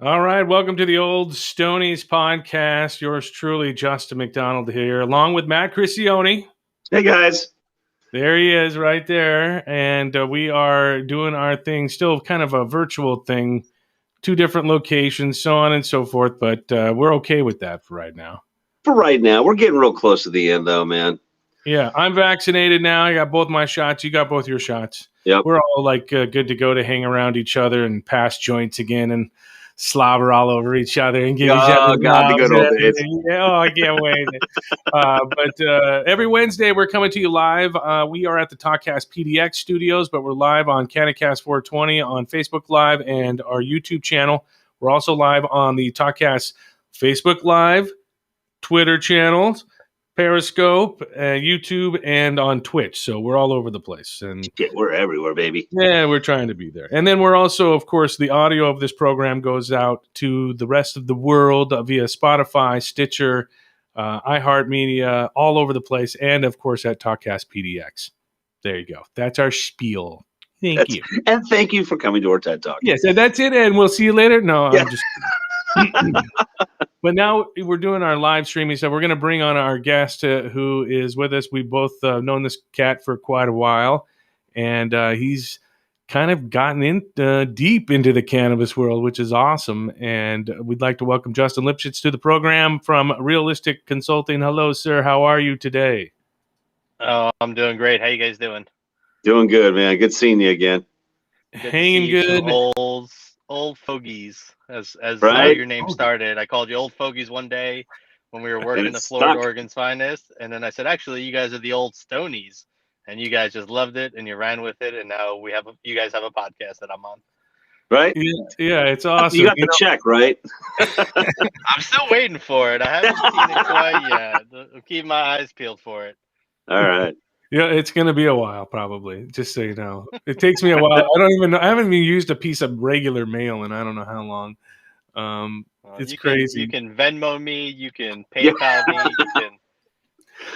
All right, welcome to the Old Stoney's podcast. Yours truly, Justin McDonald here, along with Matt Crissione. Hey, guys. There he is right there. And we are doing our thing, still kind of a virtual thing, 2 different locations, so on and so forth. But we're okay with that for right now. For right now. We're getting real close to the end, though, man. Yeah, I'm vaccinated now. I got both my shots. You got both your shots. Yep. We're all like good to go to hang around each other and pass joints again and slobber all over each other and give each other the good old days. Yeah, oh, I can't wait. But every Wednesday we're coming to you live. We are at the Talkcast PDX studios, but we're live on Canacast 420 on Facebook Live and our YouTube channel. We're also live on the Talkcast Facebook Live, Twitter channels, Periscope, YouTube, and on Twitch. So we're all over the place. And we're everywhere, baby. Yeah, we're trying to be there. And then we're also, of course, the audio of this program goes out to the rest of the world via Spotify, Stitcher, iHeartMedia, all over the place. And, of course, at Talkcast PDX. There you go. That's our spiel. Thank you. And thank you for coming to our TED Talk. Yes, and that's it. And we'll see you later. No, yeah. I'm just But now we're doing our live streaming, so we're going to bring on our guest who is with us. We've both known this cat for quite a while, and he's kind of gotten in deep into the cannabis world, which is awesome. And we'd like to welcome Justin Lipchitz to the program from Realistic Consulting. Hello, sir. How are you today? Oh, I'm doing great. How you guys doing? Doing good, man. Good seeing you again. Hanging good. Old fogies, as right? how your name started. I called you old fogies one day when we were working the Florida Oregon's finest, and then I said, actually, you guys are the Old Stonies, and you guys just loved it and you ran with it, and now you guys have a podcast that I'm on. Right? Yeah, it's awesome. You got the check, right? I'm still waiting for it. I haven't seen it quite yet. I'm keeping my eyes peeled for it. All right. Yeah, it's going to be a while, probably. Just so you know, it takes me a while. I don't even know. I haven't even used a piece of regular mail in I don't know how long. It's crazy. You can Venmo me. You can PayPal me. You can.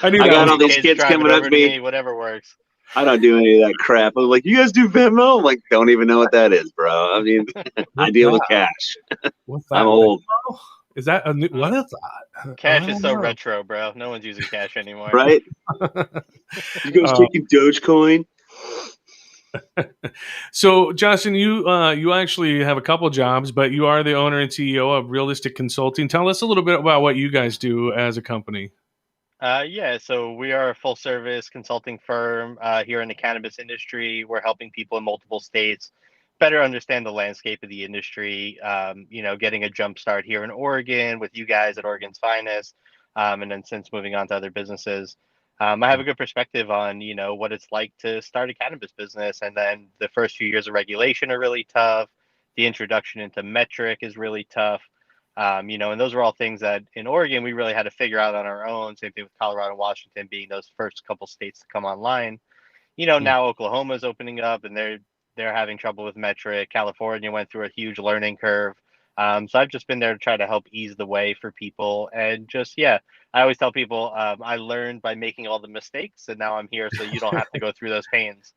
I got all these kids coming up to me. Whatever works. I don't do any of that crap. I'm like, you guys do Venmo? I'm like, don't even know what that is, bro. I mean, I deal with cash. What's that? I'm old. Is that a new? What is that? Cash is so retro, bro. No one's using cash anymore. Right? You guys taking Dogecoin? So, Justin, you actually have a couple jobs, but you are the owner and CEO of Realistic Consulting. Tell us a little bit about what you guys do as a company. Yeah, so we are a full-service consulting firm here in the cannabis industry. We're helping people in multiple states better understand the landscape of the industry, getting a jump start here in Oregon with you guys at Oregon's Finest, and then since moving on to other businesses. I have a good perspective on, what it's like to start a cannabis business. And then the first few years of regulation are really tough. The introduction into metric is really tough. And those were all things that in Oregon, we really had to figure out on our own. Same thing with Colorado and Washington being those first couple states to come online. Now Oklahoma is opening up and they're having trouble with metric. California went through a huge learning curve. So I've just been there to try to help ease the way for people. And just, I always tell people I learned by making all the mistakes. And now I'm here so you don't have to go through those pains.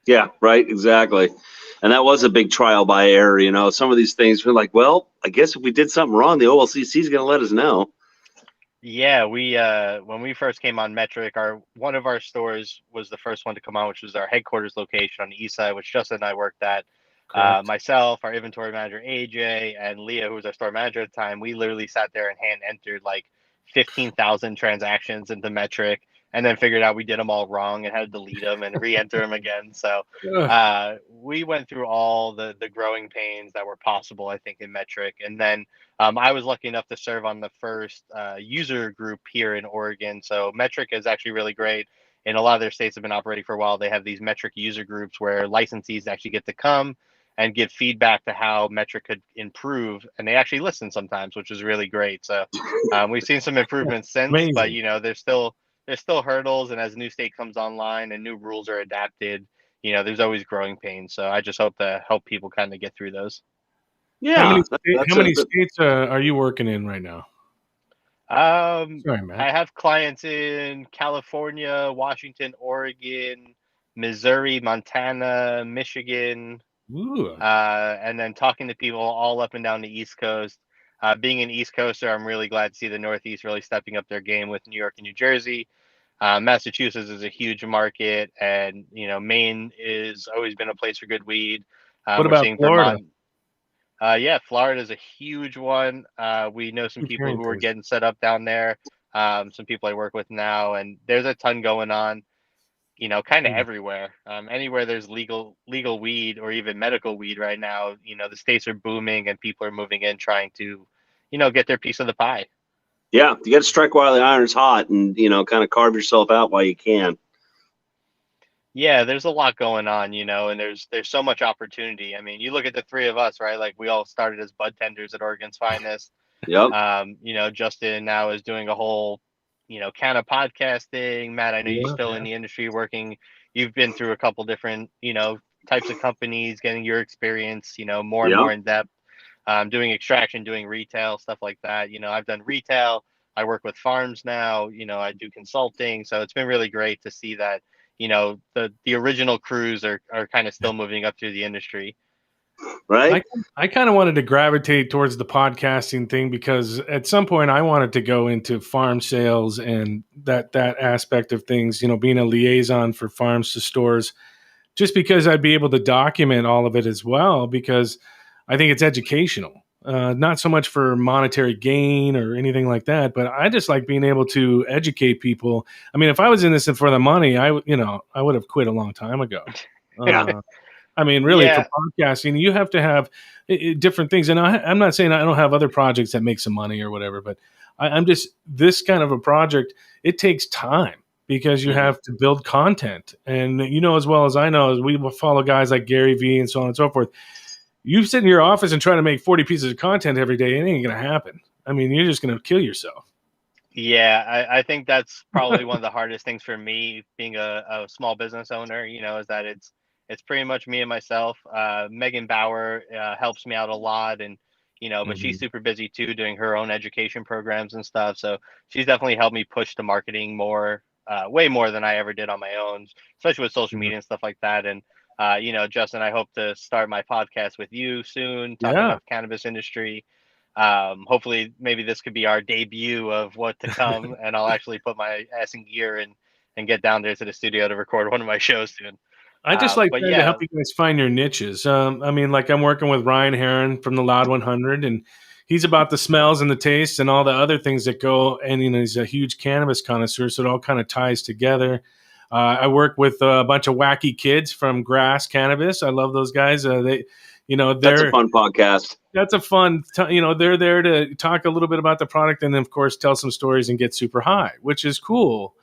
Yeah, right. Exactly. And that was a big trial by error. Some of these things we're like, well, I guess if we did something wrong, the OLCC is going to let us know. Yeah, we when we first came on Metric, one of our stores was the first one to come on, which was our headquarters location on the east side, which Justin and I worked at. Correct. Myself, our inventory manager AJ, and Leah, who was our store manager at the time, we literally sat there and hand entered like 15,000 transactions into Metric, and then figured out we did them all wrong and had to delete them and re-enter them again. So Ugh. we went through all the growing pains that were possible, I think, in Metric, and then I was lucky enough to serve on the first user group here in Oregon. So Metric is actually really great. In a lot of their states have been operating for a while. They have these Metric user groups where licensees actually get to come and give feedback to how Metric could improve, and they actually listen sometimes, which is really great. So we've seen some improvements since, but Amazing. there's still hurdles, and as a new state comes online and new rules are adapted, there's always growing pains. So I just hope to help people kind of get through those. How Yeah, many that's how many states are you working in right now? Sorry, Matt. I have clients in California, Washington, Oregon, Missouri, Montana, Michigan, Ooh. and then talking to people all up and down the East Coast. Being an East Coaster, I'm really glad to see the Northeast really stepping up their game with New York and New Jersey. Massachusetts is a huge market, and Maine is always been a place for good weed. What We're about seeing Florida? Vermont. Yeah, Florida is a huge one. We know some Keep people hearing who are things. getting set up down there. Some people I work with now, and there's a ton going on. Kind of Mm. everywhere. Anywhere there's legal weed or even medical weed right now, the states are booming and people are moving in trying to, get their piece of the pie. Yeah, you got to strike while the iron's hot, and kind of carve yourself out while you can. Yeah, there's a lot going on, and there's so much opportunity. I mean, you look at the three of us, right? Like we all started as bud tenders at Oregon's Finest. Yep. Justin now is doing a whole, kind of podcasting. Matt, I know you're Yeah, still in the industry working. You've been through a couple different, types of companies, getting your experience, more and Yep. more in depth. Doing extraction, doing retail, stuff like that. I've done retail. I work with farms now. I do consulting. So it's been really great to see that, the original crews are kind of still moving up through the industry. Right. I kind of wanted to gravitate towards the podcasting thing because at some point I wanted to go into farm sales and that aspect of things, being a liaison for farms to stores, just because I'd be able to document all of it as well, because I think it's educational. Not so much for monetary gain or anything like that, but I just like being able to educate people. I mean, if I was in this for the money, I would have quit a long time ago. Yeah. I mean, really, for Yeah. podcasting, you have to have different things. And I'm not saying I don't have other projects that make some money or whatever, but I'm just, this kind of a project, it takes time because you have to build content. And as well as I know, as we follow guys like Gary Vee and so on and so forth, you sit in your office and try to make 40 pieces of content every day, it ain't going to happen. I mean, you're just going to kill yourself. Yeah, I think that's probably one of the hardest things for me being a small business owner, is that it's pretty much me and myself. Megan Bauer helps me out a lot, and but she's super busy too, doing her own education programs and stuff. So she's definitely helped me push the marketing more, way more than I ever did on my own, especially with social media and stuff like that. And Justin, I hope to start my podcast with you soon, talking Yeah. about the cannabis industry. Hopefully maybe this could be our debut of what to come, and I'll actually put my ass in gear and get down there to the studio to record one of my shows soon. I just like But trying to yeah, help you guys find your niches. I mean, like I'm working with Ryan Heron from the Loud 100, and he's about the smells and the tastes and all the other things that go. And he's a huge cannabis connoisseur, so it all kind of ties together. I work with a bunch of wacky kids from Grass Cannabis. I love those guys. That's a fun podcast. That's a fun. They're there to talk a little bit about the product, and then of course tell some stories and get super high, which is cool.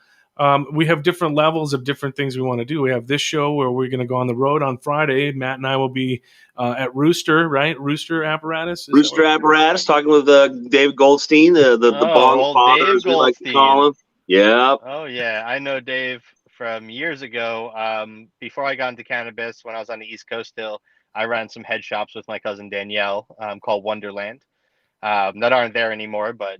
We have different levels of different things we want to do. We have this show where we're going to go on the road on Friday. Matt and I will be at Rooster, right? Rooster Apparatus. Rooster Apparatus, talking with David Goldstein, the bong old father, Dave as we like to Goldstein. call him. Yeah. Oh yeah, I know Dave from years ago. Before I got into cannabis, when I was on the East Coast still, I ran some head shops with my cousin Danielle, called Wonderland. That aren't there anymore, but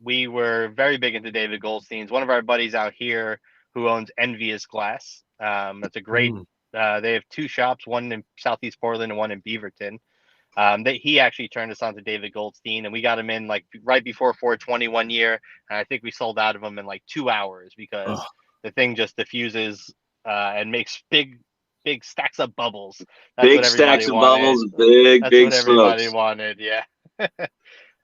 we were very big into David Goldstein's. One of our buddies out here who owns Envious Glass. That's a great. They have two shops, one in Southeast Portland and one in Beaverton. He actually turned us on to David Goldstein, and we got him in like right before 420 one year, and I think we sold out of them in like 2 hours because the thing just diffuses and makes big big stacks of bubbles. That's Big what everybody stacks of wanted. bubbles, big That's what big everybody smokes. wanted. Yeah.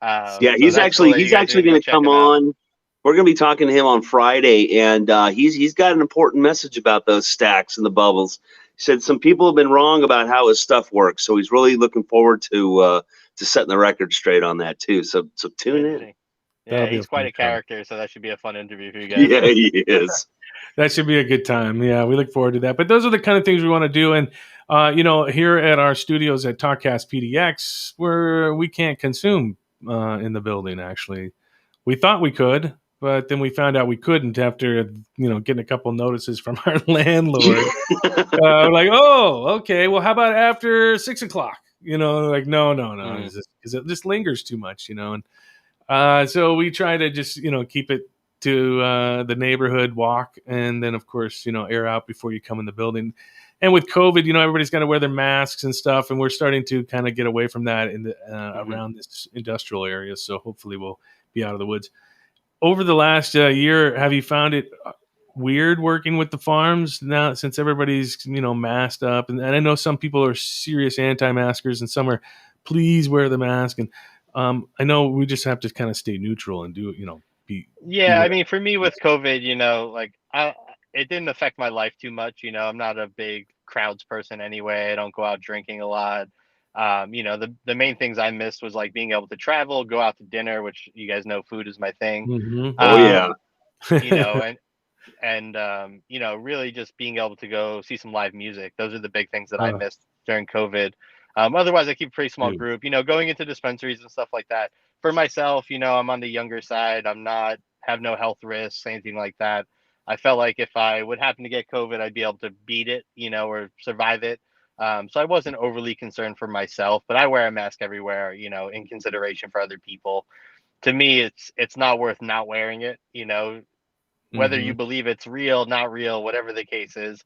Yeah, So that's cool that you he's guys are actually gonna go going to check come him out. on. We're going to be talking to him on Friday, and he's got an important message about those stacks and the bubbles. He said some people have been wrong about how his stuff works, so he's really looking forward to setting the record straight on that too. So tune in. Interesting. That'll Yeah, be a he's quite fun a time. character, so that should be a fun interview for you guys. Yeah, he is. That should be a good time. Yeah, we look forward to that. But those are the kind of things we want to do. And here at our studios at Talkcast PDX, we can't consume in the building. Actually, we thought we could, but then we found out we couldn't after getting a couple notices from our landlord. Like, oh, okay. Well, how about after 6 o'clock? Like no, Mm. because it just lingers too much. And so we try to just keep it to the neighborhood walk, and then of course air out before you come in the building. And with COVID, everybody's got to wear their masks and stuff, and we're starting to kind of get away from that in the around this industrial area. So hopefully we'll be out of the woods. Over the last year, have you found it weird working with the farms now since everybody's masked up? And I know some people are serious anti-maskers, and some are please wear the mask. And I know we just have to kind of stay neutral and do be Yeah, I whatever. mean, for me with COVID, like it didn't affect my life too much. I'm not a big crowds person anyway. I don't go out drinking a lot. The main things I missed was like being able to travel, go out to dinner, which you guys know food is my thing. Oh yeah. Um, you know, and really just being able to go see some live music. Those are the big things that I uh, missed during COVID. Otherwise, I keep a pretty small dude. group. Going into dispensaries and stuff like that. For myself, I'm on the younger side. I'm not have no health risks, anything like that. I felt like if I would happen to get COVID, I'd be able to beat it, or survive it. So I wasn't overly concerned for myself, but I wear a mask everywhere, in consideration for other people. To me, it's not worth not wearing it. Whether you Mhm. believe it's real, not real, whatever the case is,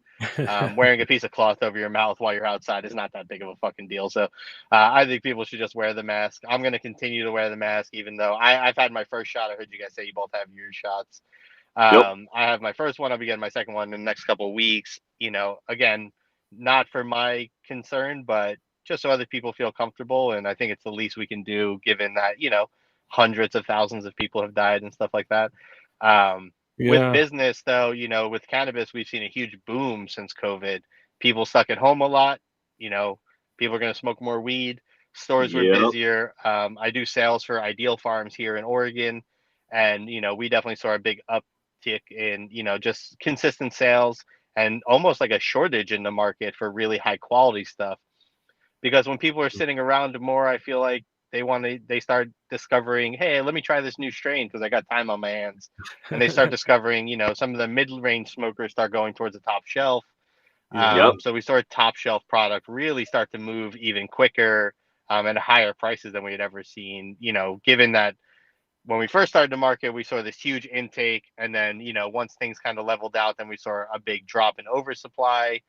wearing a piece of cloth over your mouth while you're outside is not that big of a fucking deal. So I think people should just wear the mask. I'm going to continue to wear the mask, even though I've had my first shot. I heard you guys say you both have your shots. Yep. I have my first one. I'll be getting my second one in the next couple of weeks. Again, not for my concern, but just so other people feel comfortable. And I think it's the least we can do, given that, hundreds of thousands of people have died and stuff like that. With Yeah. business, though, with cannabis, we've seen a huge boom since COVID. People stuck at home a lot. You know, People are going to smoke more weed. Stores were Yep. busier. I do sales for Ideal Farms here in Oregon, and we definitely saw a big uptick in just consistent sales and almost like a shortage in the market for really high quality stuff. Because when people are sitting around more, I feel like they start discovering, hey, let me try this new strain because I got time on my hands, and they start discovering, some of the mid-range smokers start going towards the top shelf. Yeah. Yep. So we saw top shelf product really start to move even quicker, at higher prices than we had ever seen. Given that when we first started the market, we saw this huge intake, and then once things kind of leveled out, then we saw a big drop in oversupply.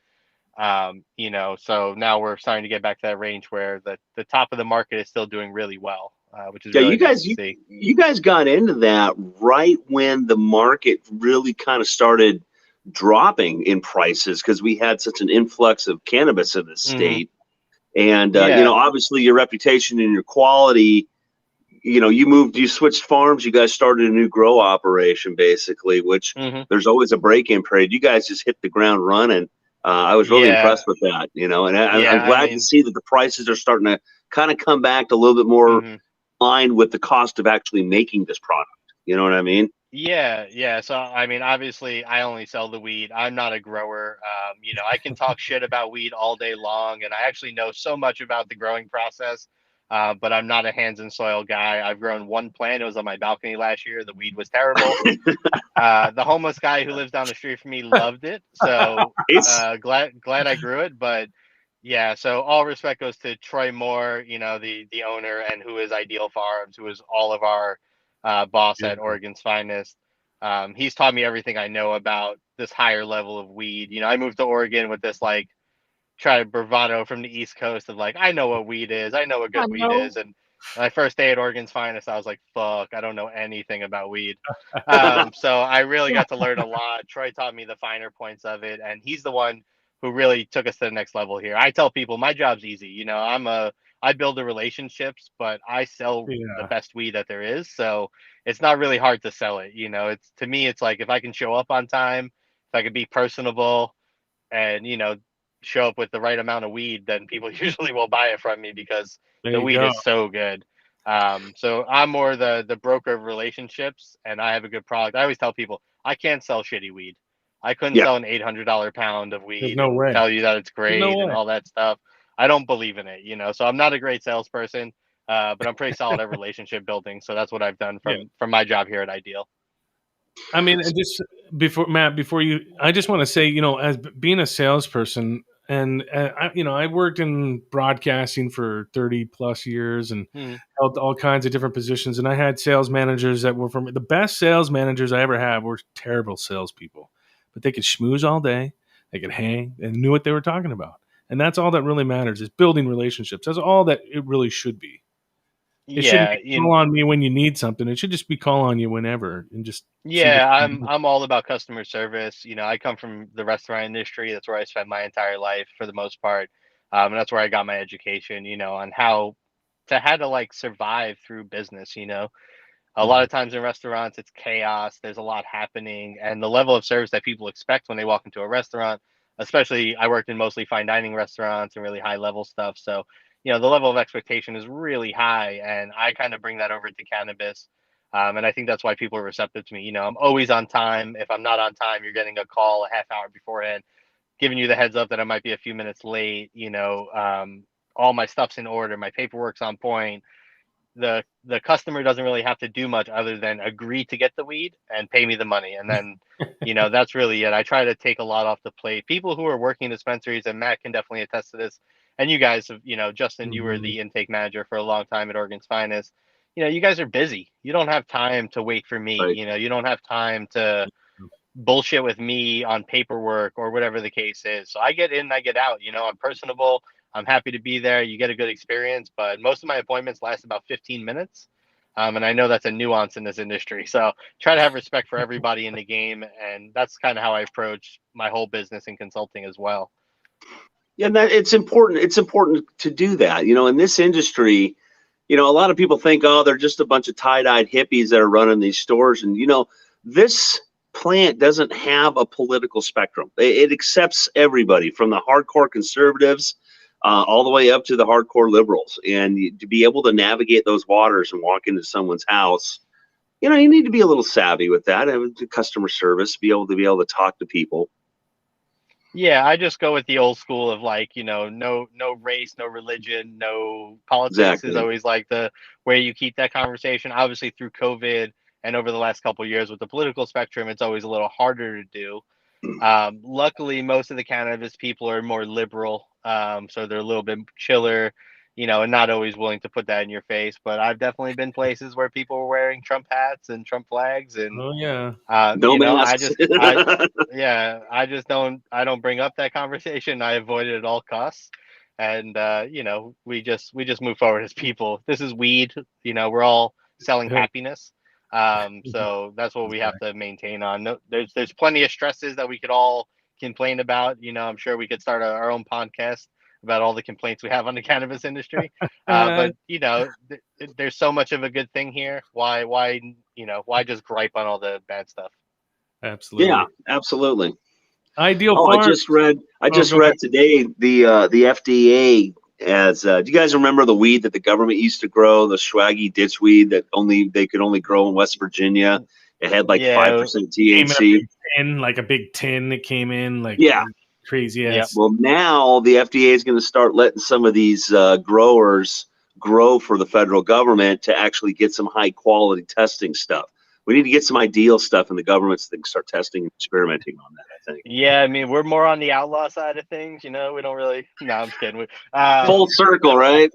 So now we're starting to get back to that range where the top of the market is still doing really well, which is Yeah, really nice to see. you guys got into that right when the market really kind of started dropping in prices because we had such an influx of cannabis in the Hmm. state. And Yeah. obviously your reputation and your quality, you switched farms, you guys started a new grow operation basically, which Hmm. there's always a break-in period. You guys just hit the ground running. I was really Yeah. impressed with that, and I'm Yeah. I glad to mean, see that the prices are starting to kind of come back to a little bit more mhm. line with the cost of actually making this product. You know what I mean? Yeah, yeah. So I mean, obviously, I only sell the weed. I'm not a grower. I can talk shit about weed all day long, and I actually know so much about the growing process. But I'm not a hands and soil guy. I've grown one plant. It was on my balcony last year. The weed was terrible. The homeless guy who lives down the street from me loved it. So It's glad I grew it. But yeah, so all respect goes to Troy Moore, the owner, and who is Ideal Farms, who is all of our boss Yeah. at Oregon's Finest. He's taught me everything I know about this higher level of weed. I moved to Oregon with this like try bravado from the East Coast of like, I know what weed is, I know what I good weed know. is. And my first day at Oregon's Finest, I was like, fuck, I don't know anything about weed. So I really got to learn a lot. Troy taught me the finer points of it, and he's the one who really took us to the next level here. I tell people my job's easy. I build the relationships, but I sell the Yeah. best weed that there is. So it's not really hard to sell it. It's to me, it's like if I can show up on time, if I can be personable and, show up with the right amount of weed, then people usually will buy it from me because There the you weed go. is so good. So I'm more the broker of relationships, and I have a good product. I always tell people I can't sell shitty weed. I couldn't Yeah. sell an $800 pound of There's weed no and way. tell you that it's There's no great and way. all that stuff. I don't believe in it, so I'm not a great salesperson, but I'm pretty solid at relationship building. So that's what I've done Yeah. from my job here at Ideal. I mean, and just before you, I just want to say, as being a salesperson, and I worked in broadcasting for 30 plus years and Hmm. held all kinds of different positions. And I had sales managers that were from the best sales managers I ever had were terrible salespeople, but they could schmooze all day, they could hang, and knew what they were talking about. And that's all that really matters is building relationships. That's all that it really should be. It shouldn't Yeah, be call on me when you need something. It should just be call on you whenever and just see what Yeah, you can I'm do. I'm all about customer service. I come from the restaurant industry. That's where I spent my entire life for the most part. And that's where I got my education, on how to like survive through business. A lot Yeah. of times in restaurants it's chaos, there's a lot happening, and the level of service that people expect when they walk into a restaurant, especially I worked in mostly fine dining restaurants and really high level stuff. So, the level of expectation is really high, and I kind of bring that over to cannabis. And I think that's why people are receptive to me. I'm always on time. If I'm not on time, you're getting a call a half hour beforehand, giving you the heads up that I might be a few minutes late. All my stuff's in order, my paperwork's on point. The customer doesn't really have to do much other than agree to get the weed and pay me the money, and then that's really it. I try to take a lot off the plate. People who are working dispensaries, and Matt can definitely attest to this, and you guys have, Justin, you were Mhm. the intake manager for a long time at Oregon's Finest. You guys are busy. You don't have time to wait for me. Right. You don't have time to bullshit with me on paperwork or whatever the case is. So I get in, I get out. I'm personable. I'm happy to be there. You get a good experience, but most of my appointments last about 15 minutes. And I know that's a nuance in this industry. So try to have respect for everybody in the game. And that's kind of how I approach my whole business and consulting as well. Yeah, that it's important. It's important to do that. In this industry, a lot of people think, oh, they're just a bunch of tie-dyed hippies that are running these stores. And, this plant doesn't have a political spectrum. It accepts everybody from the hardcore conservatives all the way up to the hardcore liberals. And to be able to navigate those waters and walk into someone's house, you need to be a little savvy with that. And customer service, be able to talk to people. Yeah, I just go with the old school of like, no race, no religion, no politics is Exactly. always like the way you keep that conversation. Obviously through COVID and over the last couple of years with the political spectrum, it's always a little harder to do. Luckily, most of the cannabis people are more liberal, so they're a little bit chiller, and not always willing to put that in your face. But I've definitely been places where people were wearing Trump hats and Trump flags, and Oh yeah. No masks. I just don't bring up that conversation. I avoid it at all costs, and we just move forward as people. This is weed, we're all selling happiness. So that's what we have to maintain on. No, there's plenty of stresses that we could all complain about. I'm sure we could start our own podcast about all the complaints we have on the cannabis industry. But there's so much of a good thing here. Why just gripe on all the bad stuff? Yeah, Absolutely. absolutely. Ideal Oh, I Farms. just read. I Oh, just go ahead. read today the FDA as. Do you guys remember the weed that the government used to grow, the swaggy ditch weed that they could only grow in West Virginia? It had like Yeah. 5% Came in a THC. big tin, like a big tin that came in, like Yeah. crazy Yep. ass. Well, now the FDA is going to start letting some of these growers grow for the federal government to actually get some high quality testing stuff. We need to get some ideal stuff in the governments that can start testing and experimenting on that, I think. Yeah, I mean, we're more on the outlaw side of things. We don't really. No, I'm just kidding. Full circle, right?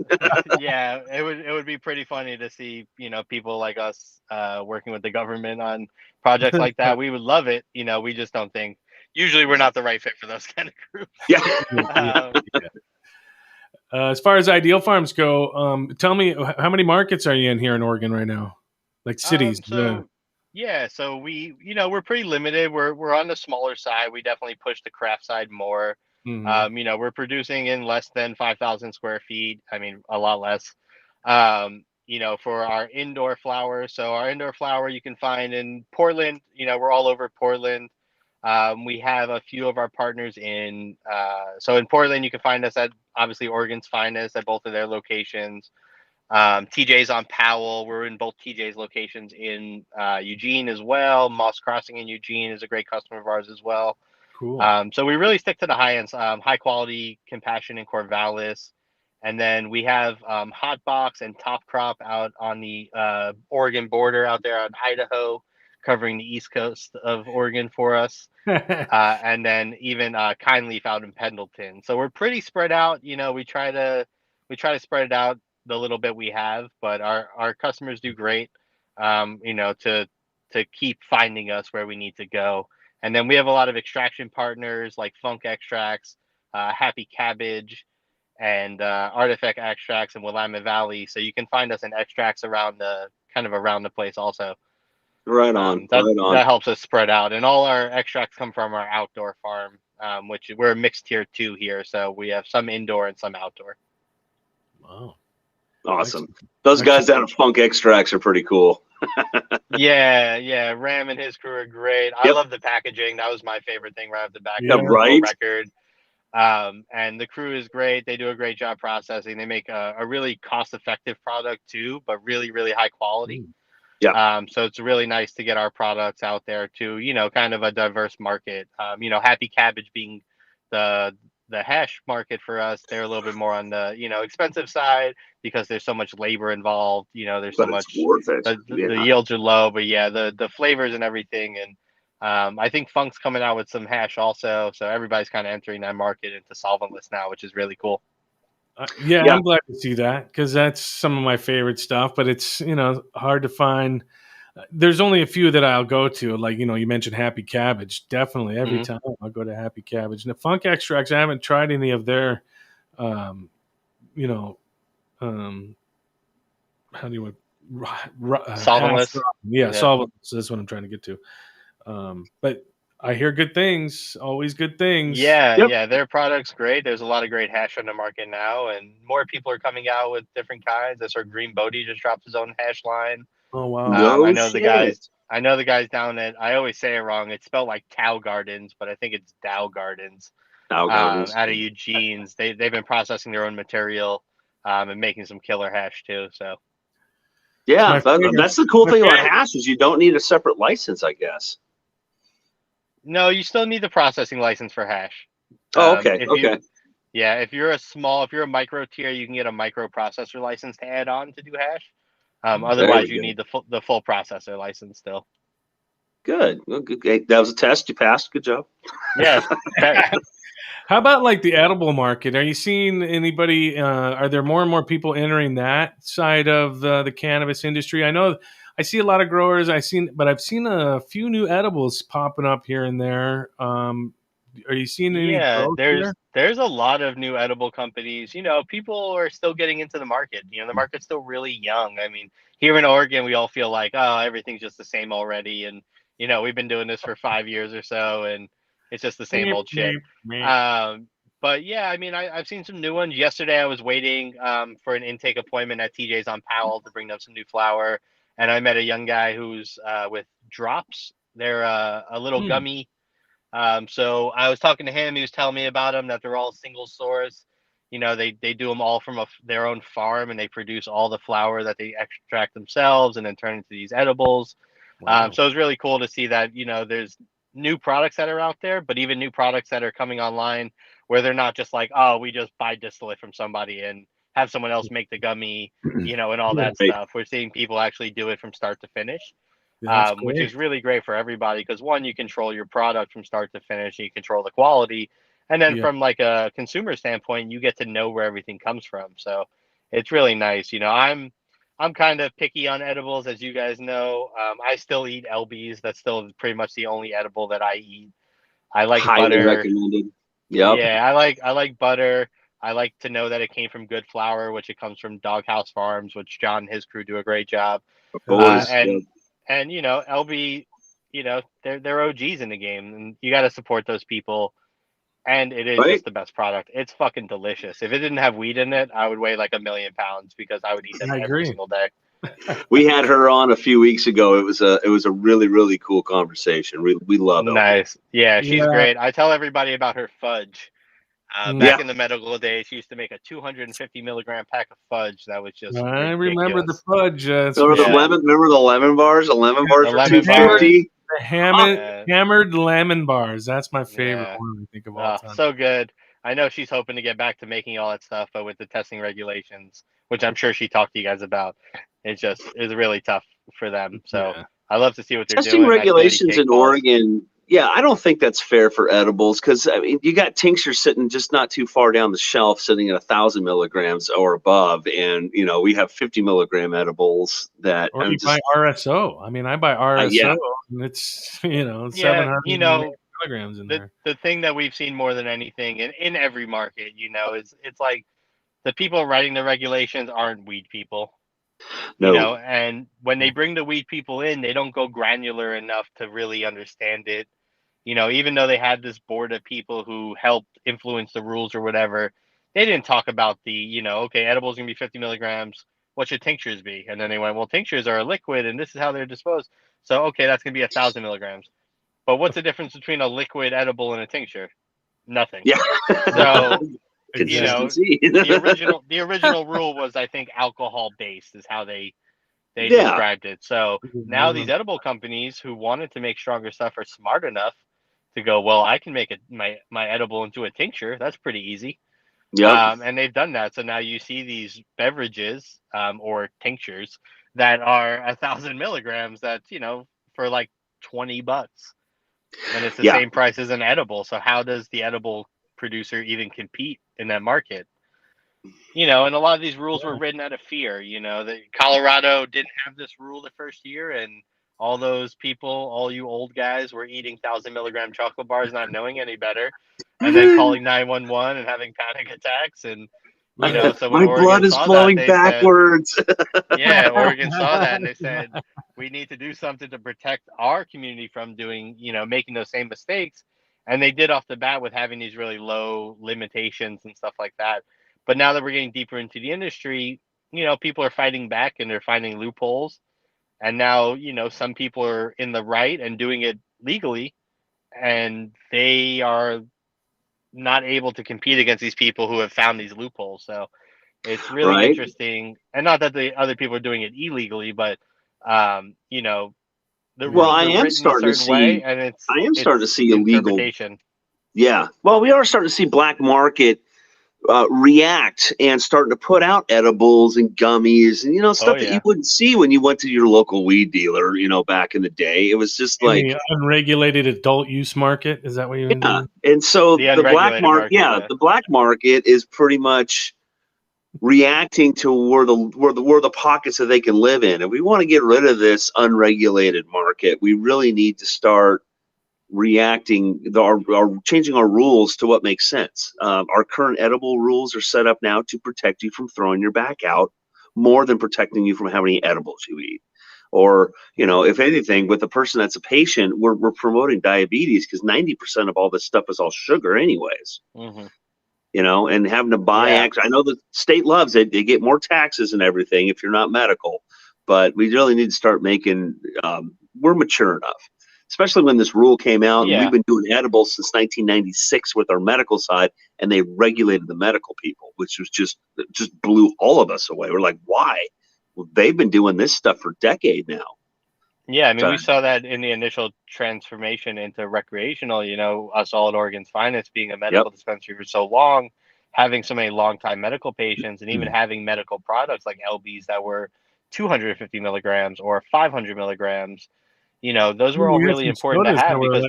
Yeah, it would be pretty funny to see people like us working with the government on projects like that. We would love it. We just don't think. Usually, we're not the right fit for those kind of groups. Yeah. Yeah. Um, As far as Ideal Farms go, tell me how many markets are you in here in Oregon right now? Like cities? so yeah, so we're pretty limited. We're on the smaller side. We definitely push the craft side more. You know, we're producing in less than 5,000 square feet. I mean, a lot less. You know, for our indoor flower. So our indoor flower you can find in Portland. You know, we're all over Portland. We have a few of our partners in. So in Portland, you can find us at obviously Oregon's Finest at both of their locations. TJ's on Powell. We're in both TJ's locations in Eugene as well. Moss Crossing in Eugene is a great customer of ours as well. Cool. So we really stick to the high ends, high quality Compassion in Corvallis. And then we have Hot Box and Top Crop out on the Oregon border out there on Idaho, covering the east coast of Oregon for us. And then even Kind Leaf out in Pendleton. So we're pretty spread out. You know, we try to spread it out the little bit we have, but our customers do great. You know, to keep finding us where we need to go. And then we have a lot of extraction partners like Funk Extracts, Happy Cabbage, and Artifact Extracts in Willamette Valley. So you can find us in extracts around the place also. Right on. That helps us spread out. And all our extracts come from our outdoor farm, which we're a mixed tier 2 here. So we have some indoor and some outdoor. Wow. Awesome. Those guys down at Funk Extracts are pretty cool. Yeah. Ram and his crew are great. I love the packaging. That was my favorite thing right off the back. Right. Record. And the crew is great. They do a great job processing. They make a really cost-effective product too, but really, really high quality. Yeah. So it's really nice to get our products out there to, you know, kind of a diverse market. You know, Happy Cabbage being the hash market for us, they're a little bit more on the, you know, expensive side because there's so much labor involved. You know, there's so much. Worth it. The yields are low, but yeah, the flavors and everything. And I think Funk's coming out with some hash also, so everybody's kind of entering that market into solventless now, which is really cool. Yeah, I'm glad to see that because that's some of my favorite stuff. But it's, you know, hard to find. There's only a few that I'll go to. Like, you know, you mentioned Happy Cabbage. Definitely every time I'll go to Happy Cabbage. And the Funk Extracts, I haven't tried any of their, you know, how do you solventless? Yeah, solventless. That's what I'm trying to get to. But I hear good things, always good things. Yeah, their product's great. There's a lot of great hash on the market now, and more people are coming out with different kinds. That's where Green Bodie just dropped his own hash line. Oh wow! I know the guys down at. I always say it wrong. It's spelled like Tao Gardens, but I think it's Dow Gardens. Out of Eugene's. They've been processing their own material, and making some killer hash too. So. Yeah, that's the cool thing about hash is you don't need a separate license, I guess. No, you still need the processing license for hash. Oh, okay. If you're a micro tier, you can get a microprocessor license to add on to do hash. Otherwise, you need the full processor license still. Good. Well, good. That was a test. You passed. Good job. Yeah. How about like the edible market? Are you seeing anybody? Are there more and more people entering that side of the cannabis industry? I know I see a lot of growers. I've seen a few new edibles popping up here and there. Are you seeing any? Yeah, there's a lot of new edible companies. You know, people are still getting into the market. You know, the market's still really young. I mean, here in Oregon, we all feel like, oh, everything's just the same already. And, you know, we've been doing this for 5 years or so, and it's just the same old shit. But yeah, I mean, I've seen some new ones. Yesterday, I was waiting for an intake appointment at TJ's on Powell to bring them some new flower. And I met a young guy who's with Drops. They're a little gummy. So I was talking to him. He was telling me about them, that they're all single source. You know, they do them all from their own farm, and they produce all the flower that they extract themselves and then turn into these edibles. Wow. So it's really cool to see that, you know, there's new products that are out there, but even new products that are coming online where they're not just like, oh, we just buy distillate from somebody and have someone else make the gummy, you know, and all that stuff. We're seeing people actually do it from start to finish. Which is really great for everybody because one, you control your product from start to finish, and you control the quality, and then from like a consumer standpoint, you get to know where everything comes from. So it's really nice. You know, I'm kind of picky on edibles, as you guys know. I still eat LBs. That's still pretty much the only edible that I eat. I like highly butter. Recommended. Yep. Yeah, I like butter. I like to know that it came from good flour, which it comes from Doghouse Farms, which John and his crew do a great job. And you know, LB, you know, they're OGs in the game, and you got to support those people. And it is just the best product. It's fucking delicious. If it didn't have weed in it, I would weigh like 1,000,000 pounds because I would eat that every single day. We had her on a few weeks ago. It was a really, really cool conversation. We love it. Nice. Yeah, she's great. I tell everybody about her fudge. Back in the medical days, she used to make a 250 milligram pack of fudge. That was just I ridiculous. remember the fudge. Remember the lemon bars? The lemon bars were 250. The hammered lemon bars. That's my favorite one, I think, of all time. So good. I know she's hoping to get back to making all that stuff, but with the testing regulations, which I'm sure she talked to you guys about, it just is really tough for them. So I love to see what they're testing doing. Regulations in Oregon. Yeah, I don't think that's fair for edibles because I mean you got tinctures sitting just not too far down the shelf, sitting at 1,000 milligrams or above, and we have 50 milligram edibles that. Or you buy RSO. I mean, I buy RSO, and it's 700 milligrams in there. The thing that we've seen more than anything in every market, is it's like the people writing the regulations aren't weed people. No. And when they bring the weed people in, they don't go granular enough to really understand it. Even though they had this board of people who helped influence the rules or whatever, they didn't talk about the, okay, edibles gonna be 50 milligrams. What should tinctures be? And then they went, well, tinctures are a liquid and this is how they're disposed. So, okay, that's gonna be 1,000 milligrams. But what's the difference between a liquid edible and a tincture? Nothing. Yeah. So, consistency. the original rule was, I think, alcohol based is how they described it. So now these edible companies who wanted to make stronger stuff are smart enough to go, well, I can make my edible into a tincture. That's pretty easy. Yeah. And they've done that. So now you see these beverages or tinctures that are 1,000 milligrams. That's for like $20, and it's the same price as an edible. So how does the edible producer even compete in that market? And a lot of these rules were written out of fear. That Colorado didn't have this rule the first year, and all those people, all you old guys, were eating 1,000 milligram chocolate bars, not knowing any better, and then calling 911 and having panic attacks. And so when my Oregon blood is saw flowing that, backwards. Oregon saw that and they said, we need to do something to protect our community from doing, making those same mistakes. And they did off the bat with having these really low limitations and stuff like that. But now that we're getting deeper into the industry, people are fighting back and they're finding loopholes. And now, some people are in the right and doing it legally, and they are not able to compete against these people who have found these loopholes. So it's really interesting. And not that the other people are doing it illegally, but, the rules I are am written starting a to certain see. way, and it's starting to see illegal. Yeah. Well, we are starting to see black market react and starting to put out edibles and gummies and stuff that you wouldn't see when you went to your local weed dealer back in the day. It was just like the unregulated adult use market. Is that what you mean? And so the black market, the black market is pretty much reacting to where the pockets that they can live in. And we want to get rid of this unregulated market. We really need to start reacting changing our rules to what makes sense. Our current edible rules are set up now to protect you from throwing your back out more than protecting you from how many edibles you eat. Or if anything, with a person that's a patient, we're promoting diabetes because 90% of all this stuff is all sugar anyways. And having to buy I know the state loves it. They get more taxes and everything if you're not medical, but we really need to start making we're mature enough. Especially when this rule came out, and we've been doing edibles since 1996 with our medical side, and they regulated the medical people, which was just blew all of us away. We're like, why? Well, they've been doing this stuff for decades now. Yeah, I mean, we saw that in the initial transformation into recreational. Us all at Oregon's Finest being a medical dispensary for so long, having so many long-time medical patients, and even having medical products like LBs that were 250 milligrams or 500 milligrams. Those were all really important to have because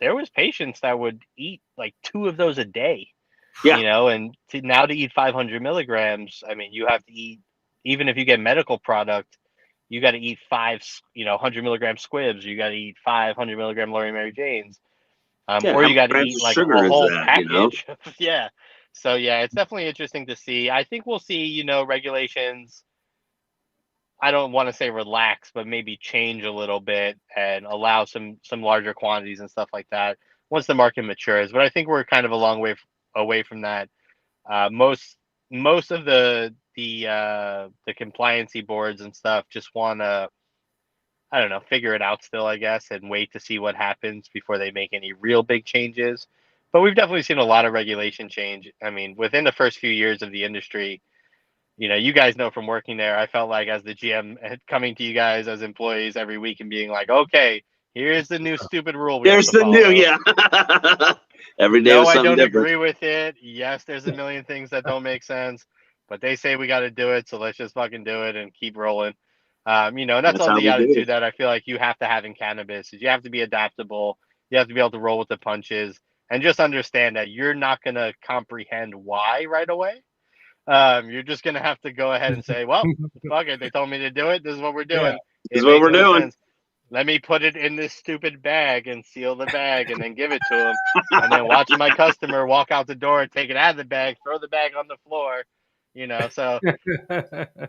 there was patients that would eat like 2 of those a day, and to eat 500 milligrams, I mean, you have to eat, even if you get medical product, you got to eat 5, 100 milligram squibs, you got to eat 500 milligram Lori Mary Janes, or you got to eat like a whole package. So it's definitely interesting to see. I think we'll see, regulations, I don't want to say relax, but maybe change a little bit and allow some larger quantities and stuff like that. once the market matures. But I think we're kind of a long way away from that. Most of the compliancy boards and stuff just want to, I don't know, figure it out still, I guess, and wait to see what happens before they make any real big changes. But we've definitely seen a lot of regulation change. I mean, within the first few years of the industry, you guys know from working there, I felt like as the GM coming to you guys as employees every week and being like, okay, here's the new stupid rule we have There's to the follow. new, yeah. Every day No, was I something don't different. agree with it. Yes, there's a million things that don't make sense, but they say we got to do it, so let's just fucking do it and keep rolling. And that's That's all how the we do it. attitude that I feel like you have to have in cannabis is you have to be adaptable. You have to be able to roll with the punches and just understand that you're not going to comprehend why right away. You're just going to have to go ahead and say, well, fuck it. They told me to do it. This is what we're Yeah. doing. This It is what makes we're no doing. sense. Let me put it in this stupid bag and seal the bag and then give it to him. And then watch my customer walk out the door, take it out of the bag, throw the bag on the floor. So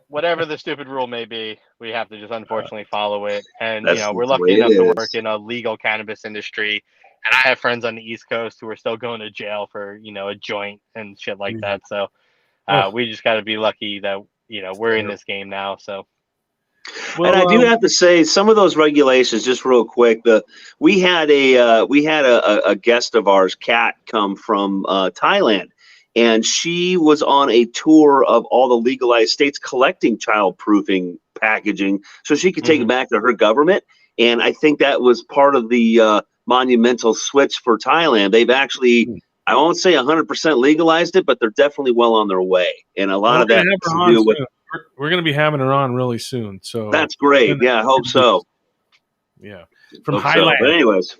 whatever the stupid rule may be, we have to just unfortunately follow it. And, That's we're the way lucky enough it to work is. in a legal cannabis industry. And I have friends on the East Coast who are still going to jail for, a joint and shit like that. So we just got to be lucky that, we're in this game now. So. And I do Well, have to say, some of those regulations, just real quick, we had a guest of ours, Kat, come from Thailand, and she was on a tour of all the legalized states collecting child-proofing packaging, so she could take it back to her government. And I think that was part of the monumental switch for Thailand. They've actually, I won't say 100% legalized it, but they're definitely well on their way. And a lot we're of gonna that have has her to on do with. soon. We're gonna be having her on really soon. So That's great. Yeah, I hope so. Yeah, from Hope so. But Highland. anyways,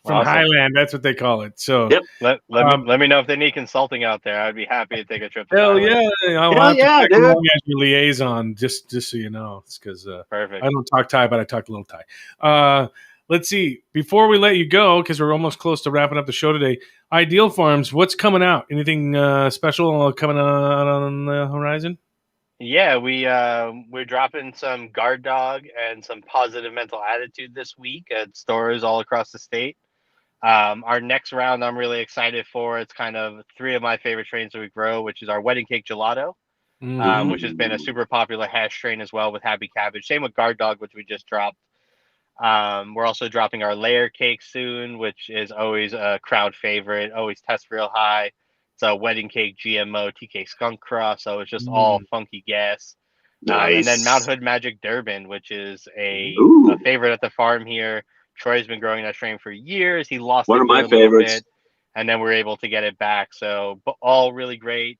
From Awesome. Highland, that's what they call it. So yep. Let me know if they need consulting out there. I'd be happy to take a trip to hell Thailand. yeah, I'll Hell have to yeah, check dude. along as your liaison, just so you know. It's because Perfect. I don't talk Thai, but I talk a little Thai. Let's see. Before we let you go, because we're almost close to wrapping up the show today, Ideal Farms, what's coming out? Anything special coming out on the horizon? Yeah, we're dropping some Guard Dog and some Positive Mental Attitude this week at stores all across the state. Our next round I'm really excited for. It's kind of three of my favorite strains that we grow, which is our Wedding Cake Gelato, which has been a super popular hash strain as well with Happy Cabbage. Same with Guard Dog, which we just dropped. We're also dropping our Layer Cake soon, which is always a crowd favorite, always tests real high. It's a Wedding Cake GMO TK Skunk Cross, so it's just all funky gas. Nice. And then Mount Hood Magic Durban, which is a favorite at the farm here. Troy's been growing that strain for years. He lost One it of for my a little favorites. bit, and then we're able to get it back. So all really great,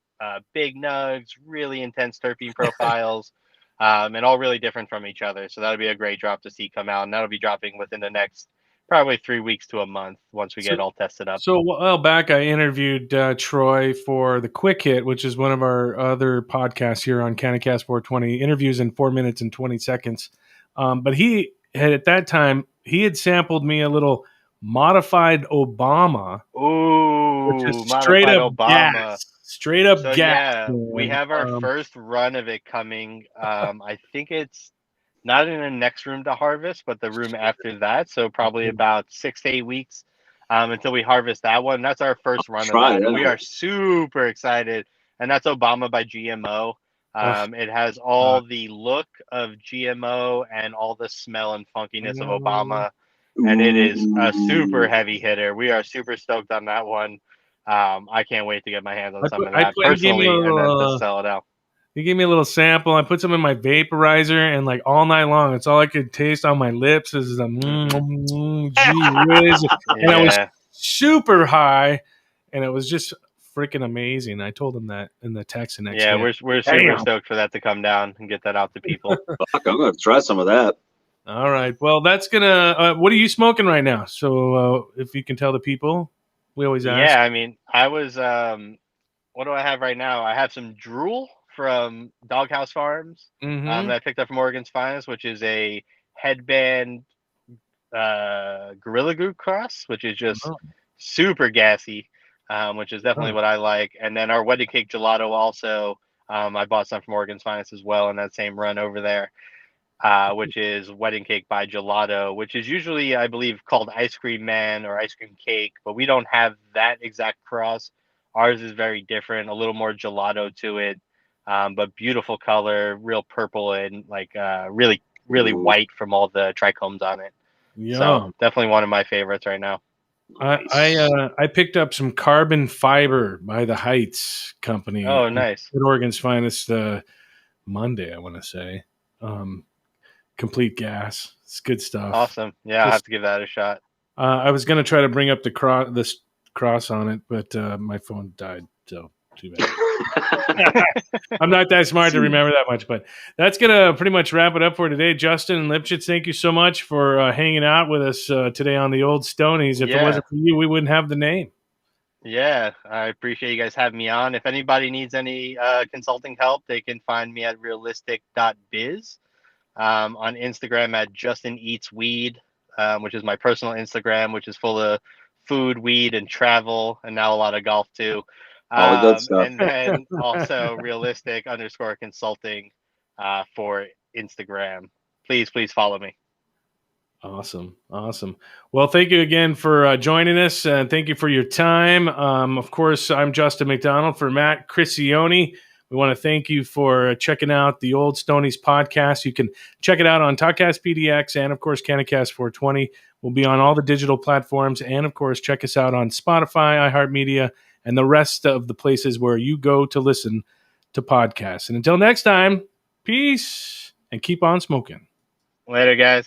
big nugs, really intense terpene profiles, and all really different from each other. So that'll be a great drop to see come out, and that'll be dropping within the next probably 3 weeks to a month once we get it all tested up. So a while back, I interviewed Troy for the Quick Hit, which is one of our other podcasts here on CannaCast 420. Interviews in 4 minutes and 20 seconds. But he had at that time he had sampled me a little modified Obama, which is Ooh, straight modified up Obama. gas, straight up So gas. yeah, we Man. have our first run of it coming. I think it's not in the next room to harvest, but the room after that. So probably about 6 to 8 weeks until we harvest that one. That's our first run of that, and we are super excited. And that's Obama by GMO. It has all the look of GMO and all the smell and funkiness of Obama, and it is a super heavy hitter. We are super stoked on that one. I can't wait to get my hands on some of that personally, and then to sell it out. He gave me a little sample. I put some in my vaporizer, and like all night long, it's all I could taste on my lips is the gee whiz, and I was super high, and it was just freaking amazing. I told him that in the text the next day. We're super stoked for that to come down and get that out to people. Fuck, I'm gonna try some of that. All right. Well, that's gonna. What are you smoking right now? So if you can tell the people, we always ask. Yeah, I mean, I was. What do I have right now? I have some Drool from Doghouse Farms that I picked up from Oregon's Finest, which is a headband Gorilla Glue cross, which is just super gassy, which is definitely what I like. And then our Wedding Cake Gelato also, I bought some from Oregon's Finest as well in that same run over there. which is Wedding Cake by Gelato, which is usually, I believe, called Ice Cream Man or Ice Cream Cake, but we don't have that exact cross. Ours is very different, a little more gelato to it, but beautiful color, real purple and like really, really white from all the trichomes on it. Yeah, so definitely one of my favorites right now. I picked up some carbon fiber by the Heights company. Oh, nice. At Oregon's finest Monday, I want to say. Complete gas. It's good stuff. Awesome. Yeah, I'll have to give that a shot. I was going to try to bring up the cross on it, but my phone died, so too bad. I'm not that smart to remember that much, but that's going to pretty much wrap it up for today. Justin and Lipchitz, thank you so much for hanging out with us today on the Old Stonies. If it wasn't for you, we wouldn't have the name. Yeah, I appreciate you guys having me on. If anybody needs any consulting help, they can find me at realistic.biz, on Instagram at Justin Eats Weed, which is my personal Instagram, which is full of food, weed, and travel, and now a lot of golf too. All the good stuff. And then also realistic_consulting for Instagram. Please follow me. Awesome. Well, thank you again for joining us, and thank you for your time. Of course, I'm Justin McDonald for Matt Crisione. We want to thank you for checking out the Old Stoney's podcast. You can check it out on Talkcast PDX and, of course, CannaCast 420. We'll be on all the digital platforms. And, of course, check us out on Spotify, iHeartMedia, and the rest of the places where you go to listen to podcasts. And until next time, peace and keep on smoking. Later, guys.